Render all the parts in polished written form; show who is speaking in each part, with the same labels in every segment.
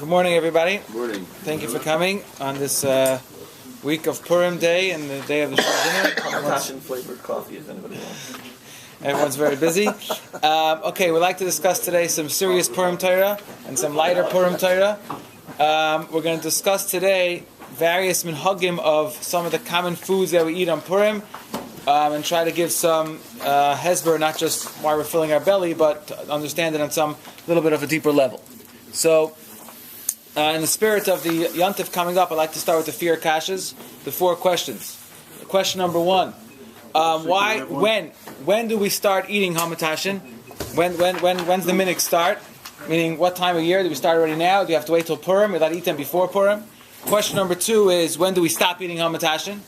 Speaker 1: Good morning, everybody.
Speaker 2: Good morning.
Speaker 1: Thank you for coming on this week of Purim day and the day of the Shiur dinner.
Speaker 2: Hamantashen flavored coffee, if anybody wants.
Speaker 1: Everyone's very busy. Okay, we'd like to discuss today some serious Purim Torah and some lighter Purim Torah. We're going to discuss today various minhagim of some of the common foods that we eat on Purim, and try to give some hesber, not just why we're filling our belly, but understand it on some little bit of a deeper level. So, in the spirit of the Yontif coming up, I'd like to start with the fear kashas, the 4 questions. Question number 1: when do we start eating Hamantashen? When's the minhag start? Meaning, what time of year? Do we start already now? Do we have to wait till Purim? We'll eat them before Purim. Question number 2 is, when do we stop eating Hamantashen?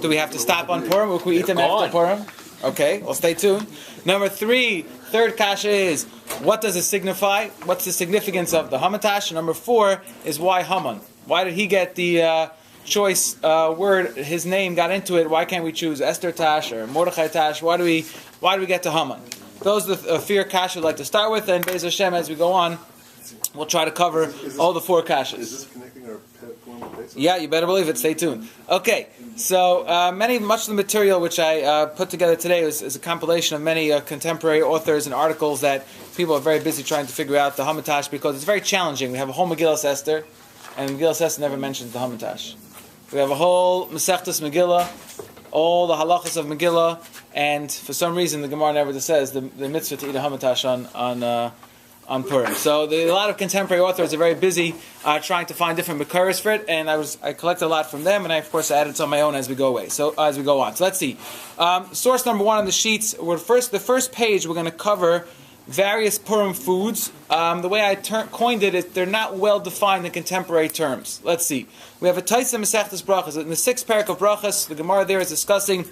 Speaker 1: Do we have to stop on Purim, or can we eat them after Purim? Okay, well, stay tuned. Number 3, third kasha is, what does it signify? What's the significance of the Hamantashen? Number 4 is, why Haman? Why did he get the choice word? His name got into it. Why can't we choose Esther Tash or Mordechai Tash? Why do we get to Haman? Those are the fear kasha I'd like to start with, and Be'ez Hashem, as we go on, we'll try to cover all the 4 kashas.
Speaker 3: Is this connecting our Purim basis?
Speaker 1: Yeah, you better believe it. Stay tuned. Okay, so much of the material which I put together today is a compilation of many contemporary authors and articles that people are very busy trying to figure out the Hamantash, because it's very challenging. We have a whole Megillah Esther, and Megillah Esther never mentions the Hamantash. We have a whole Masechtas Megillah, all the halachas of Megillah, and for some reason the Gemara never says the mitzvah to eat a Hamantash on Purim. So a lot of contemporary authors are very busy trying to find different makaros for it, and I collected a lot from them, and I of course added some of my own as we go on. So let's see. Source number 1 on the sheets. The first page we're going to cover various Purim foods. The way I coined it is they're not well defined in contemporary terms. Let's see. We have a Taisa Masechtas Brachas. In the 6th parak of Brachas, the Gemara there is discussing,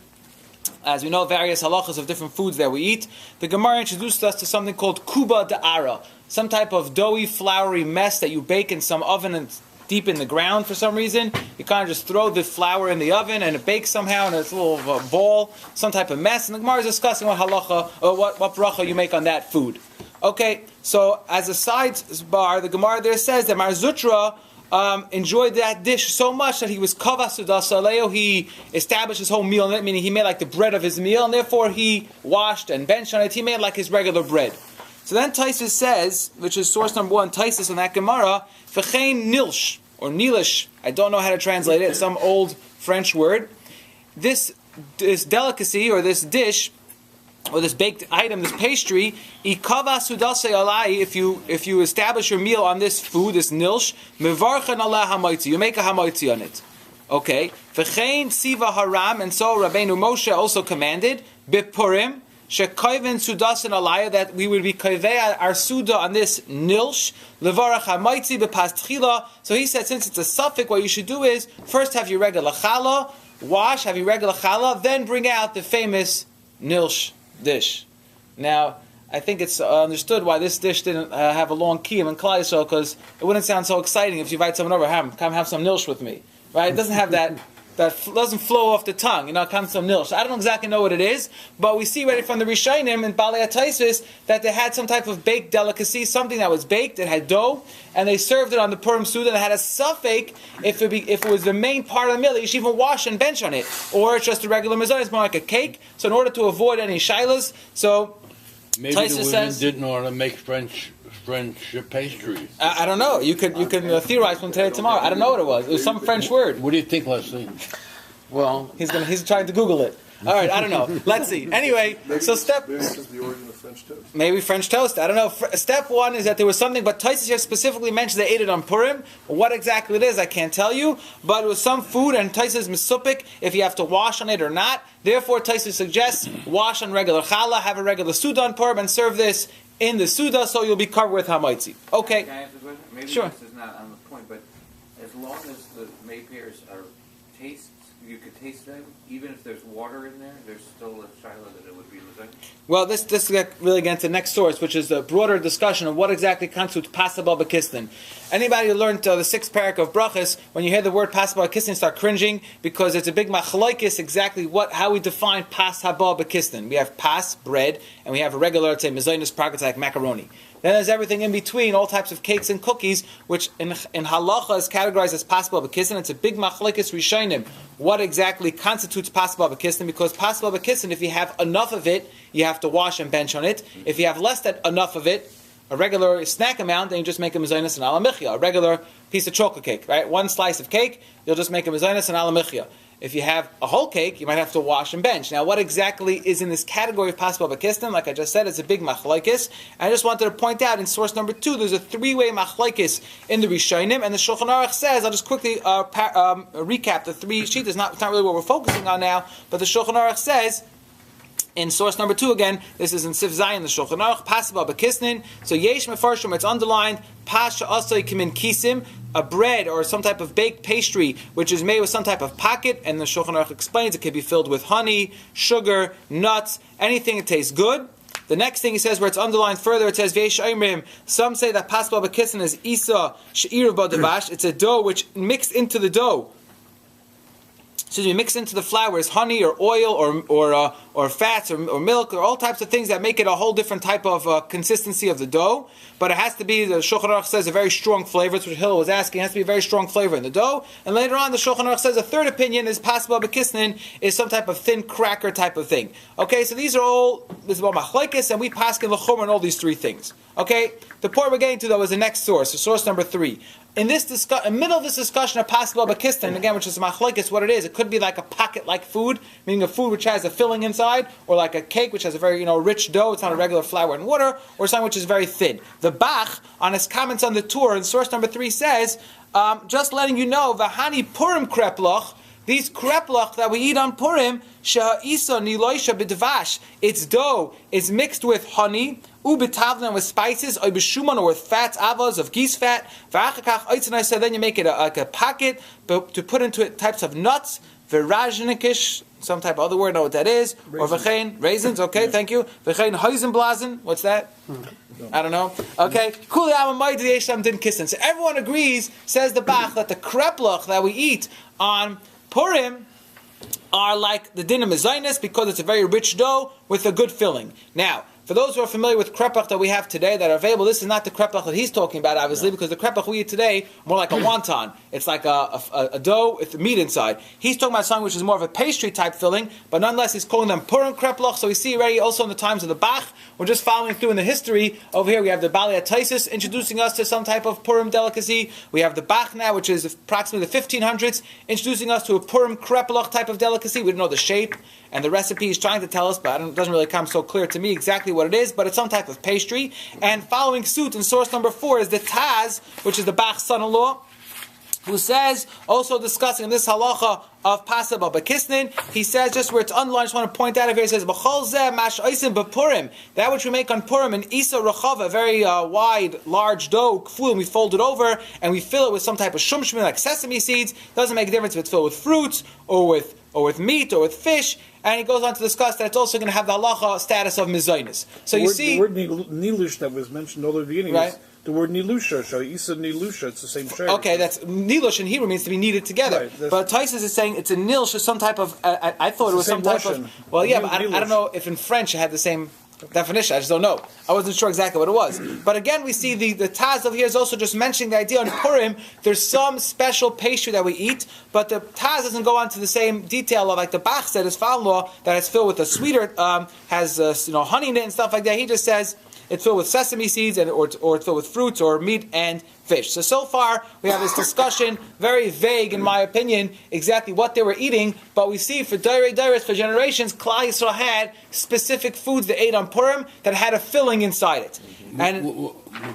Speaker 1: as we know, various halachas of different foods that we eat. The Gemara introduced us to something called kuba da'ara, some type of doughy, floury mess that you bake in some oven and deep in the ground for some reason. You kind of just throw the flour in the oven and it bakes somehow, and it's a little ball, some type of mess. And the Gemara is discussing what halacha, or what bracha you make on that food. Okay, so as a sidebar, the Gemara there says that Mar Zutra enjoyed that dish so much that he was kavasudas aleo. He established his whole meal, meaning he made like the bread of his meal, and therefore he washed and benched on it. He made like his regular bread. So then Taisus says, which is source number 1, Taisus on that Gemara, v'chein nilsh, or nilish, I don't know how to translate it, it's some old French word. This delicacy, or this dish, or this baked item, this pastry, ikava sudase alai, if you establish your meal on this food, this nilsh, mevarchan ala hamaitzi, you make a hamaitzi on it. Okay. V'chein siva haram, and so Rabbeinu Moshe also commanded, bipurim, shekayven sudasan alaya, that we would be kaveh our suda on this nilsh, levarach hamaitzi b'pastchila. So he said, since it's a suffix, what you should do is, first have your regular challah, wash, have your regular challah, then bring out the famous nilsh dish. Now, I think it's understood why this dish didn't have a long kiyum in Klal Yisrael, because it wouldn't sound so exciting if you invite someone over, come have some nilsh with me, right? It doesn't have that doesn't flow off the tongue, come some nilsh. I don't exactly know what it is, but we see right from the Rishonim and Balei HaTaisus that they had some type of baked delicacy, something that was baked, it had dough, and they served it on the Purim Suda, and it had a suffix. If it was the main part of the meal, you should even wash and bench on it, or it's just a regular mezuzah, it's more like a cake. So in order to avoid any shilas, so
Speaker 4: maybe
Speaker 1: Taisus
Speaker 4: the women
Speaker 1: says,
Speaker 4: didn't want to make French pastries.
Speaker 1: I don't know. You can theorize from today to tomorrow. I don't know what it was. It was some French word.
Speaker 4: What do you think, Leslie?
Speaker 1: Well, he's trying to Google it. All right, I don't know. Let's see. Anyway,
Speaker 3: Maybe
Speaker 1: so
Speaker 3: this is the origin of French toast.
Speaker 1: Maybe French toast. I don't know. Step 1 is that there was something, but Taisus here specifically mentioned they ate it on Purim. What exactly it is, I can't tell you. But it was some food, and Taisus is misupik if you have to wash on it or not. Therefore, Taisus suggests wash on regular challah, have a regular suda on Purim, and serve this in the suda, so you'll be covered with hamaitzi. Okay.
Speaker 5: Can I answer the question? Maybe
Speaker 1: Sure.
Speaker 5: this is not on the point, but as long as the may pears are taste, you could taste them, even if there's water in there, there's still a shiloh that it would be lasagna.
Speaker 1: Well, this really gets to the next source, which is a broader discussion of what exactly constitutes pasabal b'kistin. Anybody who learned the 6th parak of Brachas, when you hear the word pasabal b'kistin, start cringing, because it's a big machlokes exactly how we define pasabal b'kistin. We have pas, bread, and we have a regular, let's say, mezainis prakat like macaroni. Then there's everything in between, all types of cakes and cookies, which in halacha is categorized as possible b'kisnin. It's a big machlekes rishonim. What exactly constitutes possible b'kisnin? Because possible b'kisnin, if you have enough of it, you have to wash and bench on it. If you have less than enough of it, a regular snack amount, then you just make a mezainis and alamichya. A regular piece of chocolate cake, right? One slice of cake, you'll just make a mezainis and alamichya. If you have a whole cake, you might have to wash and bench. Now, what exactly is in this category of possible b'kisnin? Like I just said, it's a big machlokes. I just wanted to point out in source number 2, there's a 3-way machlokes in the Rishonim, and the Shulchan Aruch says, I'll just quickly recap the 3 sheets. It's not really what we're focusing on now, but the Shulchan Aruch says, in source number 2 again, this is in Sif Zayin, the Shulchan Aruch, Pasiba B'Kisnin. So Yesh Mefarshim, it's underlined, Pasha Asay Kimin Kisim, a bread or some type of baked pastry which is made with some type of pocket, and the Shulchan Aruch explains it can be filled with honey, sugar, nuts, anything that tastes good. The next thing he says, where it's underlined further, it says Veish Aimrim. Some say that Pasiba B'Kisnin is Isa Shiur B'Davash. It's a dough which mixed into the dough. So you mix into the flour is honey or oil or fats or milk or all types of things that make it a whole different type of consistency of the dough. But it has to be, the Shulchan Aruch says, a very strong flavor. That's what Hillel was asking. It has to be a very strong flavor in the dough. And later on, the Shulchan Aruch says a third opinion is possible b'kisnin is some type of thin cracker type of thing. Okay, so these are all, this is about machlekes, and we paskin l'chumra on all these 3 things. Okay, the point we're getting to though is the next source, so source number 3. In this in the middle of this discussion of possible b'kisnin, again, which is machlekes, what it is, it could be like a pocket-like food, meaning a food which has a filling inside, or like a cake which has a very rich dough. It's not a regular flour and water, or something which is very thin. The Bach, on his comments on the Torah, in source number 3 says, just letting you know, v'hani Purim kreplach, these kreplach that we eat on Purim, she'ha'isa niloisha b'dvash, its dough is mixed with honey, ubitavlan with spices, or b'shuman, or with fats, avos of geese fat. V'achakach oitzanai, so then you make it like a pocket, but to put into it types of nuts, v'rajnikish, some type of other word, know what that is, or v'chein, raisins, okay, thank you, v'chein hoizenblasen, what's that? I don't know. Okay, kuli amamaydi yesham din kissin. So everyone agrees, says the Bach, that the kreplach that we eat on Purim are like the din of mezainis because it's a very rich dough with a good filling. Now, for those who are familiar with kreplach that we have today that are available, this is not the kreplach that he's talking about, obviously, because the kreplach we eat today more like a wonton. It's like a dough with meat inside. He's talking about something which is more of a pastry type filling, but nonetheless he's calling them Purim kreplach. So we see already also in the times of the Bach, we're just following through in the history. Over here we have the Bali Ataisis introducing us to some type of Purim delicacy. We have the Bach now, which is approximately the 1500s, introducing us to a Purim kreplach type of delicacy. We don't know the shape and the recipe he's trying to tell us, but it doesn't really come so clear to me exactly what it is, but it's some type of pastry. And following suit in source number 4 is the Taz, which is the Bach's son-in-law, who says, also discussing this halacha of Pasaba B'Kisnin, he says, just where it's underlined, I just want to point out over here, he says, B'chol zeh mash oisim b'Purim, that which we make on Purim, an isa rachava, a very wide, large dough, kful, and we fold it over, and we fill it with some type of shumshmin, like sesame seeds. Doesn't make a difference if it's filled with fruits, or with meat, or with fish. And he goes on to discuss that it's also going to have the halacha status of mezainis. So
Speaker 3: the word nilush that was mentioned all at the beginning,
Speaker 1: right?
Speaker 3: Is the word nilusha, isa nilusha, it's the same shade.
Speaker 1: Okay, that's nilush in Hebrew means to be kneaded together. Right, but Taisus is saying it's a nilsh, some type of. I thought it was some type of. Well, yeah, but I don't know if in French it had the same definition. I just don't know. I wasn't sure exactly what it was. But again, we see the Taz over here is also just mentioning the idea on Purim. There's some special pastry that we eat, but the Taz doesn't go on to the same detail of like the Bach said, his father-in-law, that it's filled with a sweeter, has honey in it and stuff like that. He just says it's filled with sesame seeds or it's filled with fruits or meat and fish. So far we have this discussion, very vague in my opinion, exactly what they were eating, but we see for for generations, Klal Yisrael had specific foods they ate on Purim that had a filling inside it. And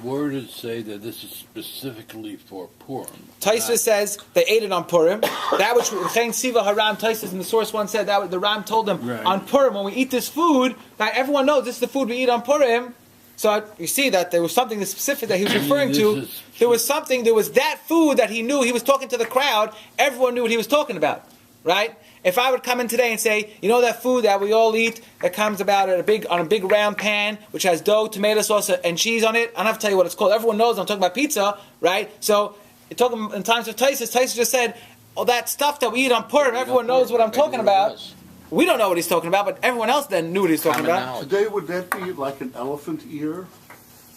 Speaker 4: where did it say that this is specifically for Purim?
Speaker 1: Taisva says they ate it on Purim. That which Chen Siva Haram Taisva in the source one said that the Ram told them on Purim when we eat this food, that everyone knows this is the food we eat on Purim. So you see that there was something specific that he was referring to. There was that food that he knew. He was talking to the crowd. Everyone knew what he was talking about, right? If I would come in today and say, you know that food that we all eat that comes about on a big round pan which has dough, tomato sauce, and cheese on it, I don't have to tell you what it's called. Everyone knows I'm talking about pizza, right? So talking in times of Taisus just said, oh, that stuff that we eat on Purim, everyone knows what I'm talking about. We don't know what he's talking about, but everyone else then knew what he's talking about.
Speaker 3: Today, would that be like an elephant ear?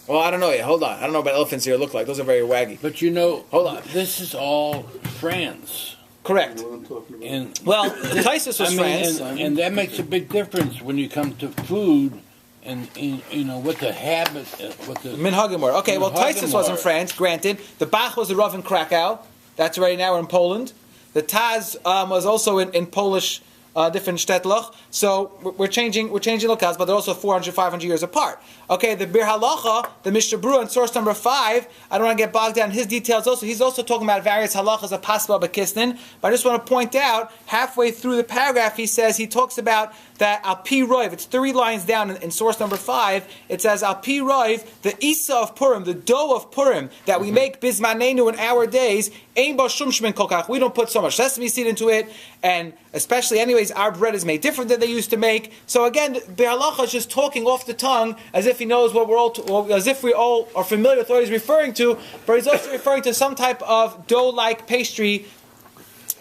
Speaker 1: Well, I don't know yet. Hold on. I don't know what elephants here look like. Those are very waggy.
Speaker 4: But you know,
Speaker 1: Hold on.
Speaker 4: this is all France.
Speaker 1: Correct.
Speaker 2: You know what I'm talking about?
Speaker 4: And
Speaker 1: Well, Tysus was France.
Speaker 4: and that makes a big difference when you come to food and you know what the habit, what the
Speaker 1: Minhagim were. Okay, well,
Speaker 4: Minhagim
Speaker 1: Tysus was in
Speaker 4: were.
Speaker 1: France, granted. The Bach was the Rav in Krakow. That's right now we're in Poland. The Taz was also in Polish, different Shtetlach. So we're changing locales, but they're also 400, 500 years apart. Okay, the Bir Halacha, the Mishnah Berurah in source number 5, I don't want to get bogged down in his details also. He's also talking about various halachas of Paspa Bakistan. But I just want to point out, halfway through the paragraph, he talks about that Al Pi Roiv, it's 3 lines down in source number 5, it says Al Pi Roiv, the Isa of Purim, the dough of Purim, that we make Bismanenu in our days, Ein Ba Shum Shmin Kolkach, we don't put so much sesame seed into it, and especially anyways, our bread is made different than they used to make. So again, Be'alacha is just talking off the tongue, as if he knows what as if we all are familiar with what he's referring to, but he's also referring to some type of dough-like pastry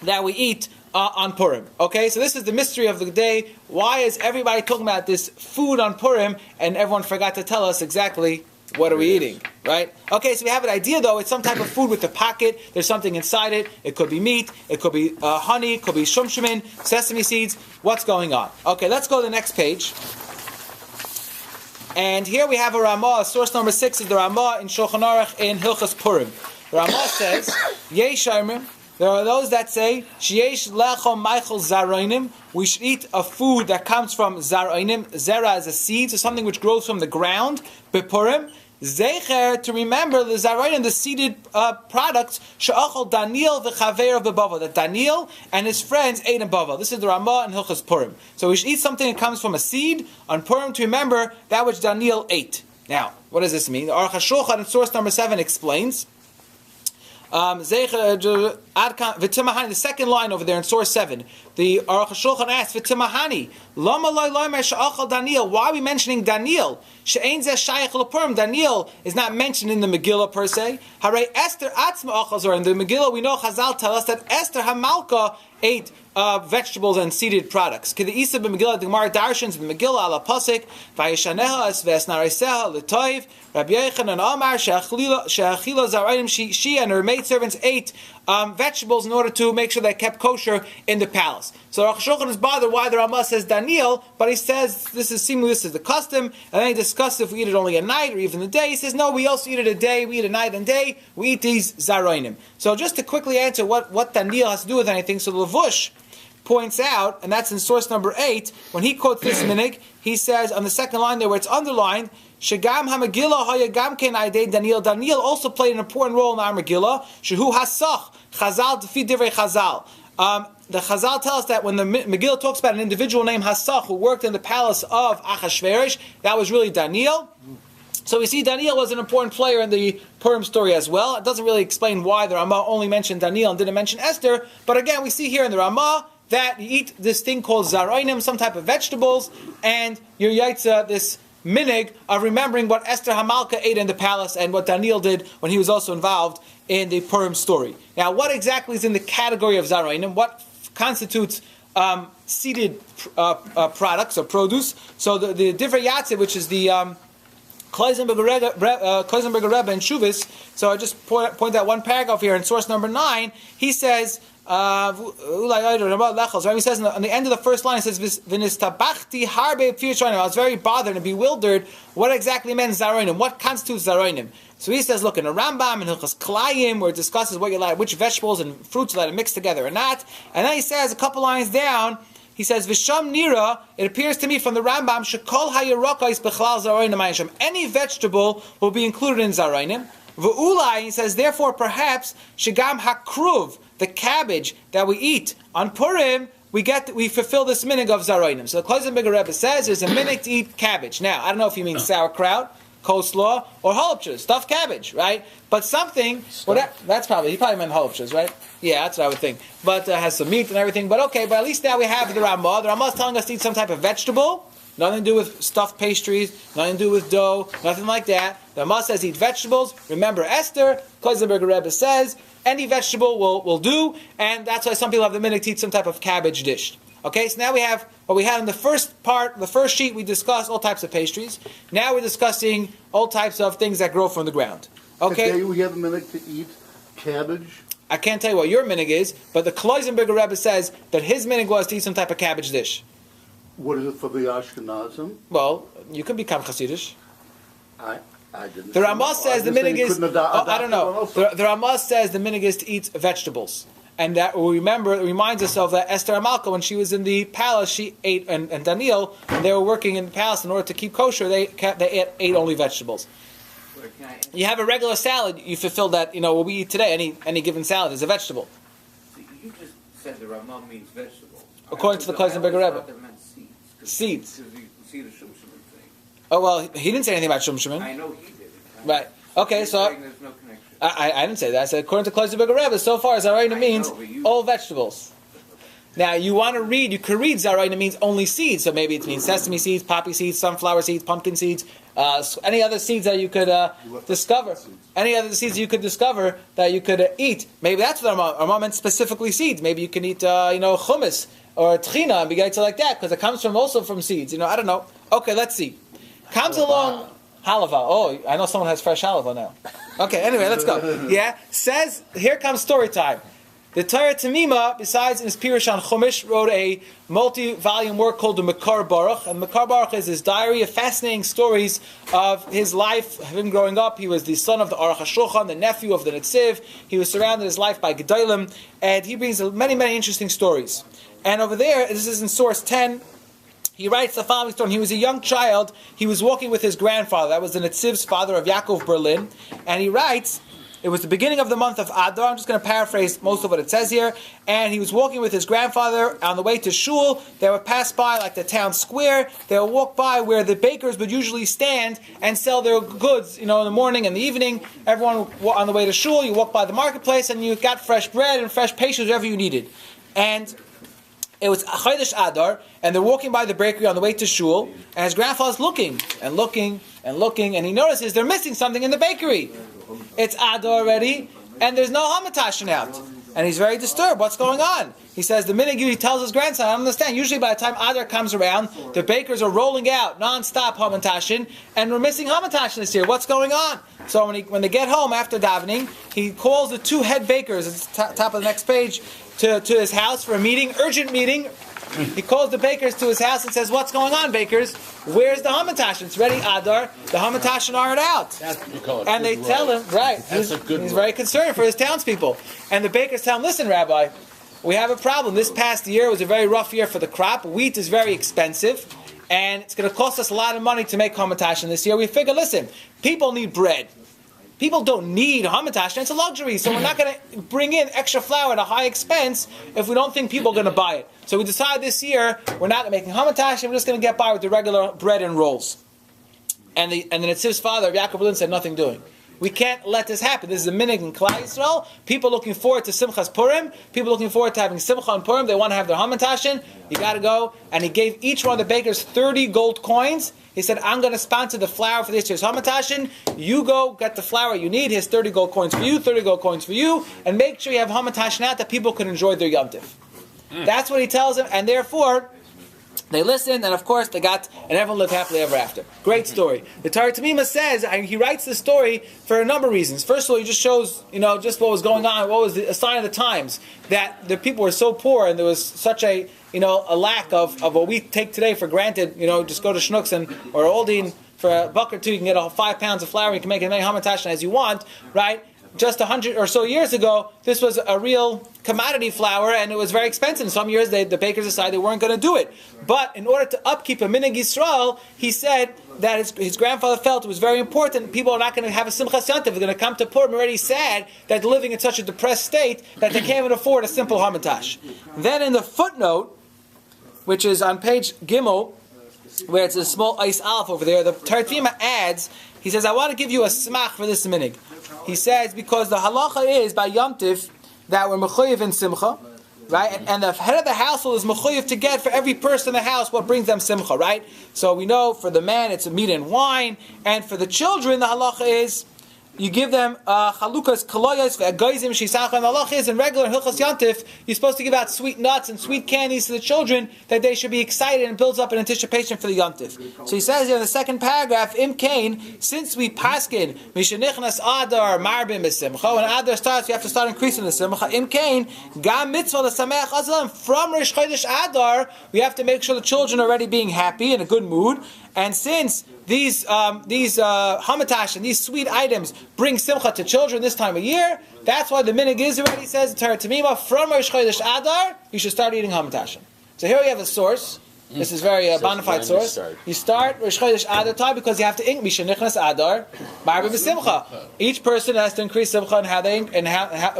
Speaker 1: that we eat on Purim. Okay, so this is the mystery of the day. Why is everybody talking about this food on Purim, and everyone forgot to tell us exactly what are we eating, right? Okay, so we have an idea though. It's some type of food with a pocket. There's something inside it. It could be meat. It could be honey. It could be shumshimin, sesame seeds. What's going on? Okay, let's go to the next page. And here we have a Ramah. Source number 6 is the Ramah in Shulchan Aruch in Hilchas Purim. The Ramah says, Yesh Armim, there are those that say, Sheyesh lechom meichel zaroinim, we should eat a food that comes from zaroinim. Zera is a seed, so something which grows from the ground. Bepurim, Zecher, to remember the zaroinim, the seeded products, she'achol Daniel v'chaver of Bava, that Daniel and his friends ate in Bava. This is the Ramah and Hilchas Purim. So we should eat something that comes from a seed on Purim to remember that which Daniel ate. Now, what does this mean? The Aruch HaShulchan in source number 7 explains, the second line over there in source 7, the Aruch HaShulchan asks, V'timahani, Lama loy loymer she'achal Daniel, why are we mentioning Daniel? She'ein zeh shayach l'Purim, Daniel is not mentioned in the Megillah per se. Harei Esther atzma achal zor, in the Megillah we know Chazal tell us that Esther HaMalka ate vegetables and seeded products. K'the Isa b'Megillah, the Gemara Darshans in the Megillah ala Pasik, Vayishaneha es v'esnareiseha l'toiv, Rabbi Yochanan Amar she'achila zarayim, she and her maidservants ate vegetables in order to make sure they kept kosher in the palace. So Aruch HaShulchan is bothered why the Ramah says Daniel, but he says this is the custom, and then he discusses if we eat it only at night or even the day. He says no, we also eat it a day, we eat it night and day, we eat these zaroinim. So just to quickly answer what Daniel has to do with anything, so Levush points out, and that's in source number 8, when he quotes this minig, he says on the second line there where it's underlined, Shagam HaMegillah Hayagam Ken Aidei Daniel. Daniel also played an important role in our Megillah. Shehu Hasach Chazal Defi Divrei Chazal. The Chazal tell us that when the Megillah talks about an individual named Hasach who worked in the palace of Achashverosh, that was really Daniel. So we see Daniel was an important player in the Purim story as well. It doesn't really explain why the Ramah only mentioned Daniel and didn't mention Esther. But again, we see here in the Ramah that you eat this thing called zaroinim, some type of vegetables, and your yaitza, this minig of remembering what Esther Hamalka ate in the palace and what Daniel did when he was also involved in the Purim story. Now, what exactly is in the category of zaroinim? What constitutes seeded products or produce? So the Divrei Yatzeh, which is the Kloisenberger Rebbe in Shuvis, so I just point out one paragraph here in source number 9, he says, right? He says on the end of the first line, it says, "V'nistabachti harbe p'yishonim." I was very bothered and bewildered what exactly meant zaroinim. What constitutes zaroinim? So he says, look, in a Rambam in Hilchas Klayim, where it discusses what you like, which vegetables and fruits you like to mix together or not, and then he says a couple lines down, he says, "V'sham nira." It appears to me from the Rambam, "Shekol hayirokais bechlal zaroinim ayisham." Any vegetable will be included in zaroinim. V'ulai, he says, therefore, perhaps shegam hakruv, the cabbage that we eat on Purim, we fulfill this minig of zaroinim. So the Kloisenberger Rebbe says there's a minig to eat cabbage. Now, I don't know if he means sauerkraut, coleslaw, or halupchas, stuffed cabbage, right? But something, that's probably, he probably meant halupchas, right? Yeah, that's what I would think. But has some meat and everything. But okay, but at least now we have the Ramah. The Ramah is telling us to eat some type of vegetable. Nothing to do with stuffed pastries, nothing to do with dough, nothing like that. The Ramah says eat vegetables. Remember Esther, Kloisenberger Rebbe says, any vegetable will do, and that's why some people have the minhag to eat some type of cabbage dish. Okay, so now we have what we had in the first part, the first sheet. We discussed all types of pastries. Now we're discussing all types of things that grow from the ground. Okay.
Speaker 6: Today we have a minute to eat cabbage.
Speaker 1: I can't tell you what your minig is, but the Kloisenberger Rebbe says that his minig was to eat some type of cabbage dish.
Speaker 6: What is it for the Ashkenazim?
Speaker 1: Well, you can become Hasidish.
Speaker 6: I didn't.
Speaker 1: The Ramah says the minig is. I don't know.
Speaker 6: Also.
Speaker 1: The Ramah says the minig is to eat vegetables, and that remember it reminds us of that Esther Amalka when she was in the palace. She ate, and Daniel, when they were working in the palace in order to keep kosher. They ate only vegetables. You have a regular salad, you fulfill that. What we eat today, any given salad is a vegetable.
Speaker 5: See, you just said the Ramah means vegetable.
Speaker 1: According to the Kloisenberger Rebbe.
Speaker 5: I thought that meant seeds.
Speaker 1: Seeds.
Speaker 5: Because you see the Shumshuman thing.
Speaker 1: Oh well, he didn't say anything about Shumshuman.
Speaker 5: I know he did.
Speaker 1: Right. Okay,
Speaker 5: You're
Speaker 1: so
Speaker 5: saying there's no connection.
Speaker 1: I didn't say that. I said according to Kloisenberger Rebbe, so far Zaraina
Speaker 5: I
Speaker 1: means
Speaker 5: know, but you-
Speaker 1: all vegetables. Now you want to read, you could read Zaraina means only seeds, so maybe it means sesame seeds, poppy seeds, sunflower seeds, pumpkin seeds, any other seeds that you could discover. Any other seeds you could discover that you could eat. Maybe that's what Ramah meant, specifically seeds. Maybe you can eat, hummus or tchina and begin to like that because it comes also from seeds. I don't know. Okay, let's see. Comes along halava. Oh, I know someone has fresh halava now. Okay, anyway, let's go. Yeah, says here comes story time. The Torah Tamima, besides in his Pirush on Chumash, wrote a multi-volume work called the Makar Baruch. And Makar Baruch is his diary of fascinating stories of his life, him growing up. He was the son of the Aruch HaShulchan, the nephew of the Netziv. He was surrounded his life by Gedolim. And he brings many, many interesting stories. And over there, this is in source 10, he writes the following story. He was a young child. He was walking with his grandfather. That was the Netziv's father of Yaakov Berlin. And he writes, it was the beginning of the month of Adar. I'm just going to paraphrase most of what it says here. And he was walking with his grandfather on the way to shul. They would pass by like the town square. They would walk by where the bakers would usually stand and sell their goods, in the morning and the evening. Everyone on the way to shul, you walk by the marketplace and you got fresh bread and fresh pastries, whatever you needed. And it was Chodesh Adar, and they're walking by the bakery on the way to shul, and his grandfather's looking, and looking, and looking, and he notices they're missing something in the bakery. It's Adar already, and there's no Hamantashen out. And he's very disturbed. What's going on? He says, the minute he tells his grandson, I don't understand. Usually by the time Adar comes around, the bakers are rolling out non-stop Hamantashen, and we're missing Hamantashen this year. What's going on? So when they get home after davening, he calls the two head bakers, at the top of the next page, to his house for a meeting, urgent meeting. He calls the bakers to his house and says, what's going on, bakers? Where's the Hamantashen? It's ready, Adar. The Hamantashen aren't out. And they tell him, right, he's very concerned for his townspeople. And the bakers tell him, listen, Rabbi, we have a problem. This past year was a very rough year for the crop. Wheat is very expensive, and it's going to cost us a lot of money to make Hamantashen this year. We figure, listen, people need bread. People don't need Hamantashen. It's a luxury, so we're not going to bring in extra flour at a high expense if we don't think people are going to buy it. So we decided this year we're not making Hamantashen. We're just going to get by with the regular bread and rolls. And the Netziv's father, Yaakov Berlin, said nothing doing. We can't let this happen. This is a minig in Klal Yisrael. People looking forward to Simchas Purim. People looking forward to having Simcha on Purim. They want to have their Hamantashen. You got to go. And he gave each one of the bakers 30 gold coins. He said, I'm going to sponsor the flour for this year's Hamantashen. You go get the flour you need. Here's 30 gold coins for you, 30 gold coins for you. And make sure you have Hamantashen out that people can enjoy their Yom Tiv. That's what he tells them. And therefore, they listened, and of course they got, and everyone lived happily ever after. Great story. The Torah Tamima says, and he writes the story for a number of reasons. First of all, he just shows, just what was going on, what was a sign of the times, that the people were so poor, and there was such a lack of what we take today for granted. Just go to Schnucks or Aldi for a buck or two, you can get 5 pounds of flour, you can make as many Hamantashen as you want, right? Just 100 or so years ago, this was a real commodity flour, and it was very expensive. In some years, the bakers decided they weren't going to do it. But in order to upkeep a minig Yisrael, he said that his grandfather felt it was very important. People are not going to have a Simchas Yom Tov. They're going to come to Purim already sad that they're living in such a depressed state that they can't even afford a simple Hamantash. Then in the footnote, which is on page Gimel, where it's a small ice aleph over there, the Torah Tamima adds, he says, I want to give you a smach for this minig. He says, because the halacha is by Yom Tiv that we're mechuyev in simcha, right? And the head of the household is mechuyev to get for every person in the house what brings them simcha, right? So we know for the man it's meat and wine, and for the children the halacha is you give them chalukas, kaloyas, ve'agayzim, shisach, and halachis, and regular hilchas yantif. You're supposed to give out sweet nuts and sweet candies to the children that they should be excited and builds up an anticipation for the yantif. So he says here in the second paragraph, Im Kain, since we paskin, mishenichnas adar, marbim besimcha, when adar starts, you have to start increasing the simcha. Im Kain, gam mitzvah l'sameach azalim, from Rish Chodesh Adar, we have to make sure the children are already being happy, in a good mood, and since these Hamantashen, these sweet items, bring simcha to children this time of year. That's why the minig is already says, Torah Tamima, from Rosh Chodesh Adar, you should start eating Hamantashen. So here we have a source. This is very bona fide source. You start Rosh Chodesh Adar time because you have to ink Mishanichnas Adar, Marbi B'Simcha. Each person has to increase simcha and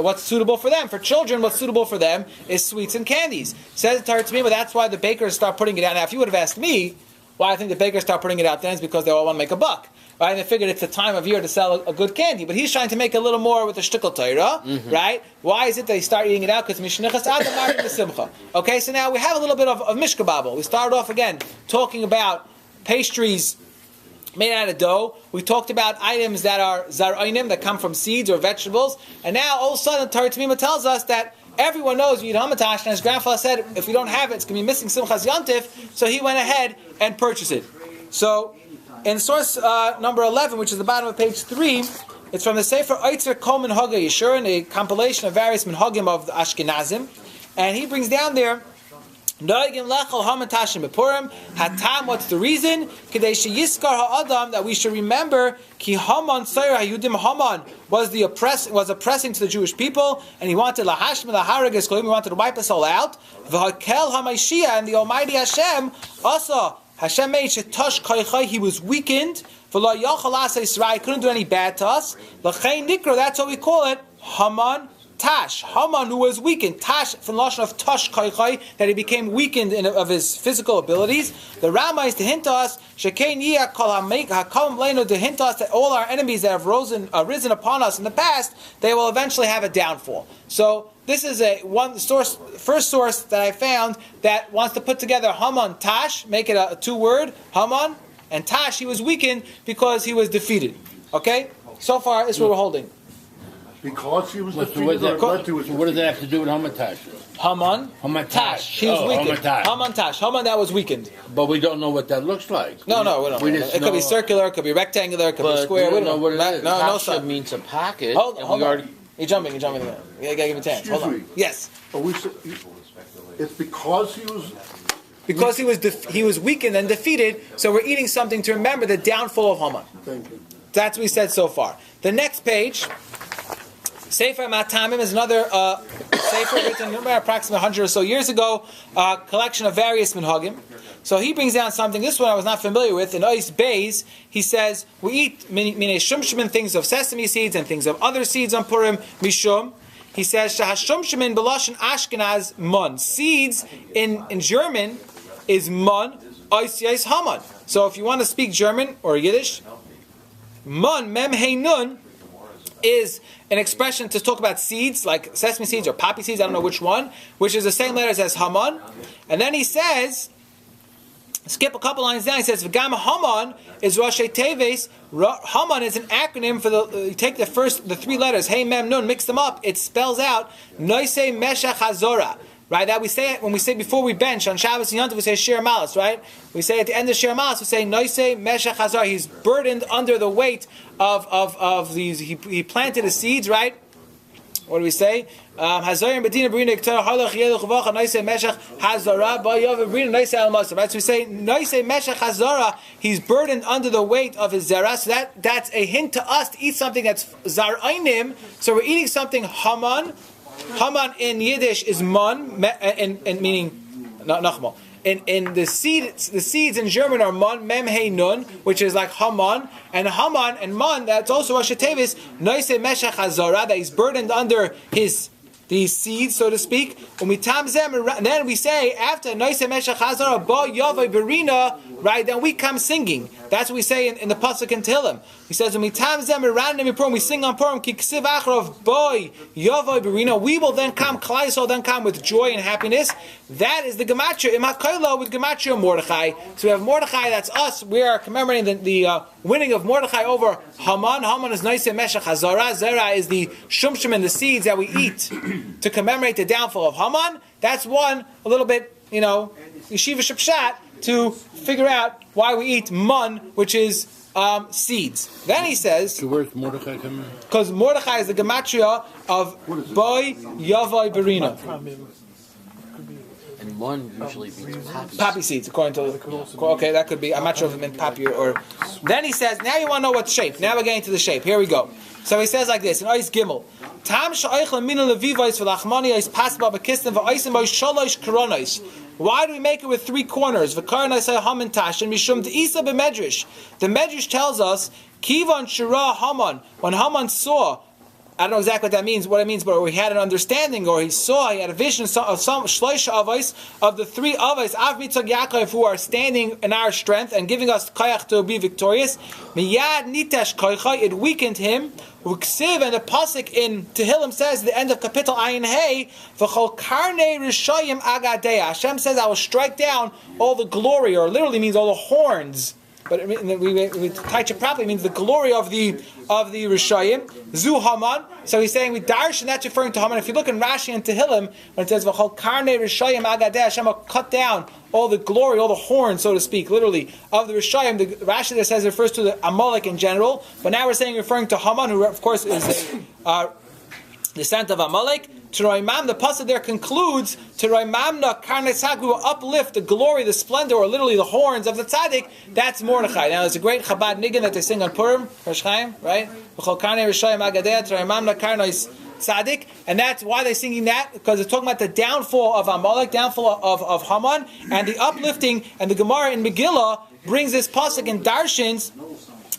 Speaker 1: what's suitable for them. For children, what's suitable for them is sweets and candies. Says the Torah Tamima, that's why the bakers start putting it out. Now, if you would have asked me, why I think the bakers start putting it out then is because they all want to make a buck. Right? And they figured it's the time of year to sell a good candy. But he's trying to make a little more with the shtickle Torah, right? Why is it that they start eating it out? Because Mishnichas Adam Marvin Simcha. Okay, so now we have a little bit of Mishkababel. We started off again talking about pastries made out of dough. We talked about items that are zar'ainim, that come from seeds or vegetables. And now all of a sudden Torah Tamima tells us that everyone knows you eat Hamantashen, and his grandfather said, if you don't have it, it's going to be missing Simchas Yantif, so he went ahead and purchased it. So, in source number 11, which is the bottom of page 3, it's from the Sefer Eitzer Kol Minhagei Yeshur, and a compilation of various minhagim of the Ashkenazim, and he brings down there, Noigim lechol Hamantashen bePurim. Hatam, what's the reason? Kedei sheyiskar ha'adam, that we should remember ki Haman Tzayir Hayudim, Haman was oppressing to the Jewish people, and he wanted lahashmi laharag eskolim, he wanted to wipe us all out. V'hakel haMashiach, and the Almighty Hashem also Hashem made shetosh koichai, he was weakened. V'lo yochal asay Yisrael, he couldn't do any bad to us. L'chein nikra, that's what we call it, Haman Tash, Haman, who was weakened. Tash, from the lashon of Tosh Kaichai, that he became weakened of his physical abilities. The Rama is to hint to us, Shekein Yiyah Kol HaKam Leinu, to hint to us that all our enemies that have risen upon us in the past, they will eventually have a downfall. So this is first source that I found that wants to put together Haman Tash, make it a two-word, Haman, and Tash, he was weakened because he was defeated. Okay? So far, this is what we're holding.
Speaker 6: Because he was
Speaker 4: So
Speaker 6: defeated,
Speaker 4: what does that have to do with Hamantashen?
Speaker 1: Tash. He was weakened. Tash. Haman that was weakened.
Speaker 4: But we don't know what that looks like.
Speaker 1: No, we don't. It could be circular, it could be rectangular, it could be square.
Speaker 4: We don't know what it is.
Speaker 1: No,
Speaker 2: Tasha means a packet.
Speaker 1: Hold on. You're jumping again. You gotta give him a chance. Hold on. Yes.
Speaker 6: It's because he was...
Speaker 1: Because he was weakened and defeated, so we're eating something to remember the downfall of Haman.
Speaker 6: Thank you.
Speaker 1: That's what we said so far. The next page, Sefer Matamim, is another Sefer written approximately 100 or so years ago, collection of various minhagim. So he brings down something, this one I was not familiar with, in Ois Beis, he says, we eat minei shumshimin, things of sesame seeds and things of other seeds on Purim, mishum. He says, shahashumshimin b'lashon Ashkenaz mon. Seeds in German is mon, ois yais Haman. So if you want to speak German or Yiddish, mon, mem hey nun, is an expression to talk about seeds, like sesame seeds or poppy seeds, I don't know which one, which is the same letters as Haman. And then he says, skip a couple lines down, he says, V'gam Haman is Roshei Teves. Haman is an acronym for you take the three letters, Hey Mem Nun, mix them up, it spells out Noisei Meshach Hazorah. Right, that we say it when we say before we bench on Shabbos and Yom Tov, we say Shir Malas, right? We say at the end of Shir Malas, we say Noisei Meshach Hazar. He's burdened under the weight of these. He planted his seeds, right? What do we say? Hazarim Bedina Brina Ktar Halach Yeluch Vacha Noisei Meshach Hazara Ba'Yov Brina Noisei Al Masar. Right, so we say Noisei Meshach Hazara. He's burdened under the weight of his zera. So that's a hint to us to eat something that's zarainim. So we're eating something Haman. Haman in Yiddish is mon, and meaning nachmal. In the seeds in German are mon, mem hey nun, which is like Haman, and Haman and mon, that's also Rosh Tevis, noisei meshach hazara, that he's burdened under these seeds, so to speak. When we tamzem, and then we say after noisei meshach hazara ba yavai berina, right? Then we come singing. That's what we say in the pasuk in Tehillim. He says when we tamzem around Purim, we sing on Purim ki ksiv achrov boy yavai berina. We will then come, Klai will then come with joy and happiness. That is the gematria imakayla with gematria Mordechai. So we have Mordechai. That's us. We are commemorating the winning of Mordechai over Haman. Haman is Noisei Meshach HaZara. Zara is the shumshim and the seeds that we eat to commemorate the downfall of Haman. That's one, a little bit, yeshiva shepshat, to figure out why we eat mun, which is seeds. Then he says,
Speaker 4: So where's Mordechai coming?
Speaker 1: because Mordechai is the gematria of Boy Yavai Berina.
Speaker 7: And one usually means
Speaker 1: Poppy seeds, according to... Okay, that could be... I'm not sure if it meant poppy or... Then he says, now you want to know what shape. Now we're getting to the shape. Here we go. So he says like this, in Ois Gimel, Tam sha'oichle mina levivais v'lachmani ois pasba b'kistem v'oisim ois sholosh koronos. Why do we make it with 3 corners? V'karonai Hamantashen mishum de'isa b'medrash. The medrash tells us, Kivan shira Haman, when Haman saw... I don't know exactly what that means, but he had an understanding, or he had a vision of some shloisha avos, of the 3 avos, Av Mitzvah Yaakov, who are standing in our strength and giving us koyach to be victorious. Miyad nitesh koycha, it weakened him. Uksiv, and the pasuk in Tehillim says, at the end of Kapitel Ayin Hey, v'chol karnei rishayim agadei. Hashem says, I will strike down all the glory, or literally means all the horns. But we touch it properly, it means the glory of the Rishayim, Zu Haman. So he's saying we darsh, and that's referring to Haman. If you look in Rashi and Tehillim, when it says V'chol Karnei Rishayim Agadeh, Hashem will cut down all the glory, all the horns, so to speak, literally, of the Rishayim. The Rashi that says it refers to the Amalek in general, but now we're saying referring to Haman, who of course is a descent of Amalek. Teroimam, the pasuk there concludes, Teroimamna karnei tzaddik, we will uplift the glory, the splendor, or literally the horns of the tzaddik. That's Mordechai. Now there's a great Chabad niggin that they sing on Purim, Rosh Chaim, right? V'chol karnei rishayim agadeh, Teroimamna karnei tzaddik. And that's why they're singing that, because it's talking about the downfall of Amalek, downfall of Haman, and the uplifting, and the Gemara in Megillah brings this pasuk in Darshins,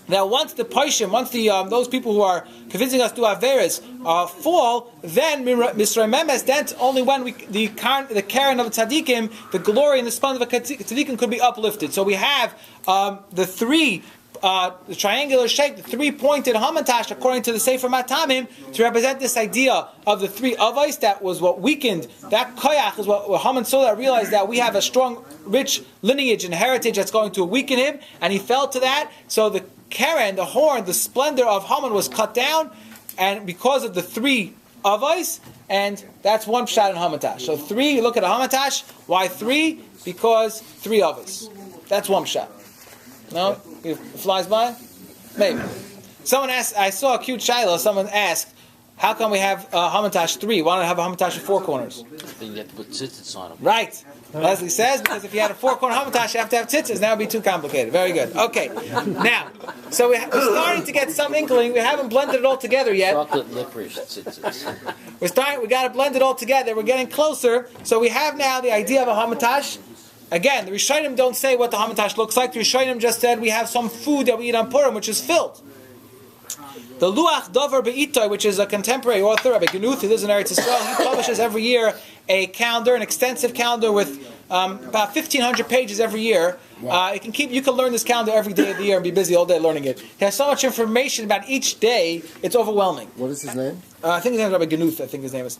Speaker 1: that once the Paishim, once the those people who are convincing us to do Averis fall, then Misramemes, then only when the Karen of Tzadikim, the glory and the splendor of Tzadikim could be uplifted. So we have the 3 the triangular shape, the 3-pointed Hamantash, according to the Sefer Matamim, to represent this idea of the 3 avos. That was what weakened. That koyach is what Haman saw, that realized that we have a strong, rich lineage and heritage that's going to weaken him, and he fell to that. So the Karen, the horn, the splendor of Haman was cut down, and because of the 3 avos, and that's one pshat in Hamantash. So 3, you look at a Hamantash, why 3? Because 3 avos. That's one pshat. No? It flies by? Maybe. Someone asked, I saw a cute shiloh, someone asked, how come we have Hamantash 3? Why don't I have a Hamantash with 4 corners?
Speaker 7: Then you have to put tzitzits on them.
Speaker 1: Right. Leslie says, because if you had a 4-corner Hamantash, you have to have tzitzis. That would be too complicated. Very good. Okay. Now, so we're starting to get some inkling. We haven't blended it all together yet.
Speaker 7: Chocolate licorice tzitzits.
Speaker 1: We got to blend it all together. We're getting closer. So we have now the idea of a Hamantash. Again, the Rishonim don't say what the Hamantash looks like. The Rishonim just said we have some food that we eat on Purim, which is filled. The Luach Dover Be'itoy, which is a contemporary author, Rabbi Genuth, who lives in Eretz Yisrael, he publishes every year a calendar, an extensive calendar with about 1,500 pages every year.
Speaker 4: Wow.
Speaker 1: You can learn this calendar every day of the year and be busy all day learning it. He has so much information about each day, it's overwhelming.
Speaker 6: What is his name?
Speaker 1: I think his name is Rabbi Genuth, I think his name is.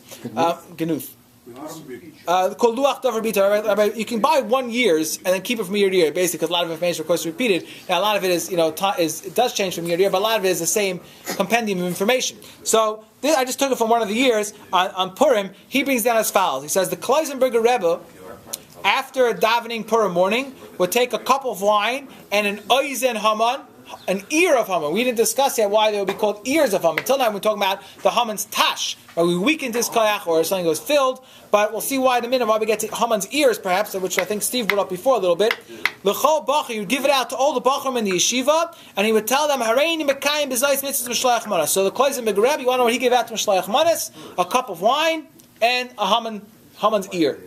Speaker 1: Genuth. Called Luach Dover Bita. You can buy 1 year's and then keep it from year to year, basically, because a lot of information, of course, is repeated. Now, a lot of it is, it does change from year to year, but a lot of it is the same compendium of information. So, I just took it from one of the years on Purim. He brings down as follows. He says, the Kloisenberger Rebbe, after davening Purim morning, would take a cup of wine and an oizen Haman, an ear of Haman. We didn't discuss yet why they would be called ears of Haman. Until now, we're talking about the Haman's tash, where we weakened his koyach, or something was filled. But we'll see why in a minute, why we get to Haman's ears, perhaps, which I think Steve brought up before a little bit. L'chol bachar, he would give it out to all the bachrim in the yeshiva, and he would tell them, Hareini mekayim b'zayis mitzvahs m'shlayach manas. So the Kloizen Megreb, you want to know what he gave out to m'shlayach manas? A cup of wine and a Haman's ear.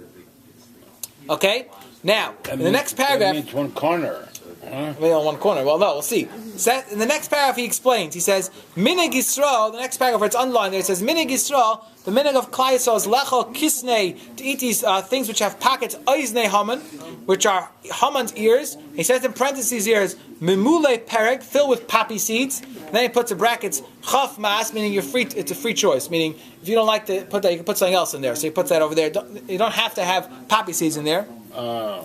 Speaker 1: Okay? Now, in the next paragraph...
Speaker 4: That means 1 corner.
Speaker 1: Maybe on 1 corner. Well, no, we'll see. So in the next paragraph, he explains. He says, Minig Yisrael, the next paragraph where it's underlined there, it says, Minig Yisrael, the minig of Klal Yisrael is lechol kisnei, to eat these things which have pockets, oiznei Haman, which are Haman's ears. He says in parentheses here, Mimule pereg, filled with poppy seeds. And then he puts in brackets chaf mas, meaning you're free. It's a free choice. Meaning if you don't like to put that, you can put something else in there. So he puts that over there. You don't have to have poppy seeds in there.